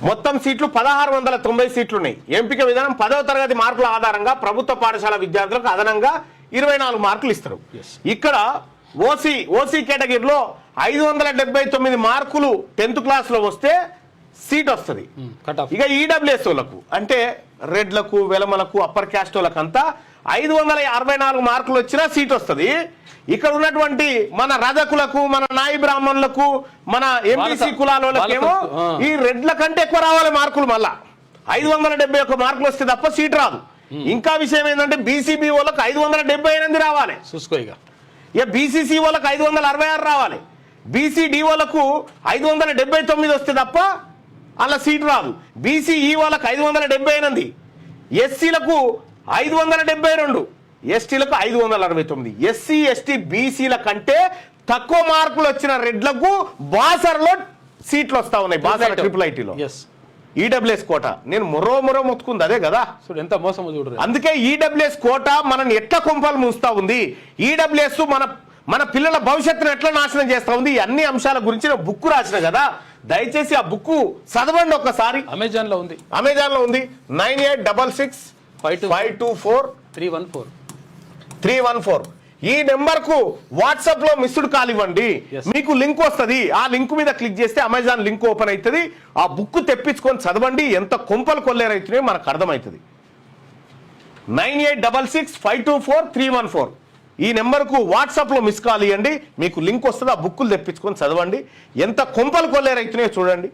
మొత్తం సీట్లు 1690 సీట్లు ఉన్నాయి. ఎంపిక విధానం 10వ తరగతి మార్కుల ఆధారంగా ప్రభుత్వ పాఠశాల విద్యార్థులకు అదనంగా 24 మార్కులు ఇస్తారు. ఇక్కడ ఓసీ కేటగిరీలో 579 మార్కులు 10th క్లాస్ లో వస్తే సీట్ వస్తుంది. ఇక ఈడబ్ల్యూఎస్ వాళ్ళకు అంటే రెడ్లకు వెలమలకు అప్పర్ క్యాస్ట్ వాళ్ళకు అంతా 564 మార్కులు వచ్చినా సీట్ వస్తుంది. ఇక్కడ ఉన్నటువంటి మన రజకులకు, మన నాయి బ్రాహ్మణులకు, మన ఎంబీసీ కులాల వాళ్ళకేమో ఈ రెడ్ల కంటే ఎక్కువ రావాలి మార్కులు. మళ్ళా 571 మార్కులు వస్తే తప్ప సీట్ రాదు. ఇంకా విషయం ఏంటంటే బీసీబీ వాళ్ళకు 578 రావాలి. ఇక బీసీసీ వాళ్ళకు 566 రావాలి. బీసీడీ వాళ్ళకు 579 వస్తే తప్ప అలా సీట్ రాదు. బీసీఈ వాళ్ళకు 578, ఎస్సీలకు 572, ఎస్టీలకు 569. ఎస్సీ ఎస్టీ బీసీల కంటే తక్కువ మార్కులు వచ్చిన రెడ్లకు బాసర్లో సీట్లు వస్తా ఉన్నాయి. బాసర్ IIITలో ఈడబ్ల్యూఎస్ కోట. నేను మొర్రో మొత్తుకుంది అదే కదా, ఎంత మోసం చూడరు. అందుకే ఈడబ్ల్యూఎస్ కోట మనని ఎట్లా కొంపలు మూస్తా ఉంది, ఈడబ్ల్యూఎస్ మన పిల్లల భవిష్యత్తును ఎట్లా నాశనం చేస్తా ఉంది, అన్ని అంశాల గురించి నేను బుక్ రాసిన కదా. దయచేసి ఆ బుక్ చదవండి ఒక్కసారి. అమెజాన్ లో ఉంది 9866 524 314. ఈ నెంబర్ కు వాట్సాప్ లో మిస్డ్ కాల్ ఇవ్వండి. మీకు లింక్ వస్తుంది. ఆ లింక్ మీద క్లిక్ చేస్తే అమెజాన్ లింక్ ఓపెన్ అవుతుంది. ఆ బుక్ తెప్పించుకొని చదవండి. ఎంత కొంపలు కొల్లేరైతున్నాయో మనకు అర్థమవుతుంది. 9866 524 314 ఈ నెంబర్కు వాట్సాప్లో మిస్ కాల్ ఇవ్వండి. మీకు లింక్ వస్తుంది. ఆ బుక్కులు తెప్పించుకొని చదవండి. ఎంత కొంపలు కొల్లేరైతున్నాయో చూడండి.